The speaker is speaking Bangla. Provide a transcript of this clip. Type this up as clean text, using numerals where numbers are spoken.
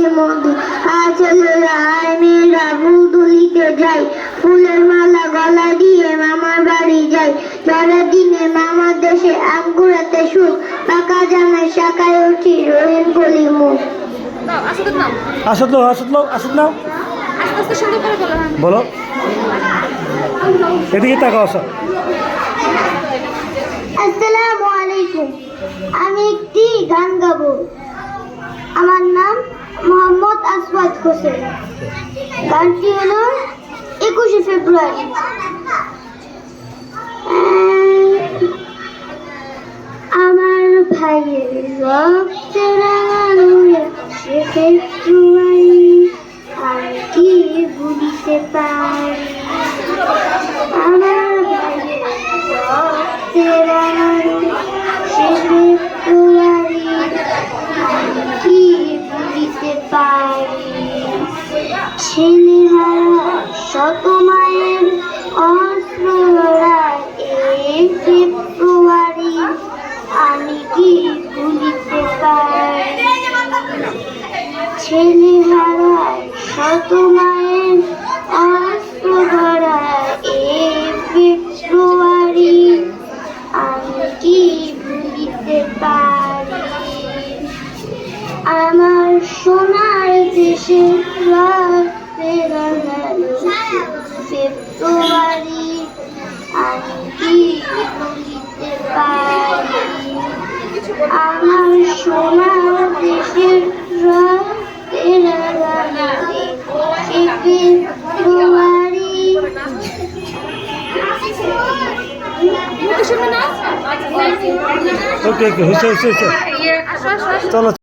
মিষ্টি মধু ছেলেরা মেয়েরা ফুল তুলিতে যায়, ফুলের মালা গলা দিয়ে মামার বাড়ি যায়। ঝড়ের দিনে মামার দেশে আম কুড়াতে সুখ, পাকা জামের শাখায় উঠি রহিম কলি মুখ। আসদ নাও বলো, এদিকে তাকাও। আসসালামু আলাইকুম। আমি একটি গান গাবো। আমার নাম মোহাম্মদ আসওয়াদ হোসেন। গানটি হলো 21শে ফেব্রুয়ারি। আমার ভাইয়ের রক্তে রাঙানো সে ফেব্রুয়ারি, আমি কি ভুলিতে পারি। আমার ভাইয়ের রক্তে রাঙানো সে ফেব্রুয়ারি, আমি কি ভুলিতে পারি। ছেলেহারা শত মায়ের অস্ত্র লড়াই এই ফেব্রুয়ারি, আমি কি ভুলিতে পারি। ছেলেহারা শত মায়ের অস্ত্র লড়াই এই ফেব্রুয়ারি, আমি কি ভুলিতে পারি। আমার সোনার দেশে রক্তে রাঙানো ফেব্রুয়ারি, আমি কি ভুলিতে পারি। আমার সোনার দেশের রক্তে রাঙানো ফেব্রুয়ারি। ওকে, হয়েছে, চলো।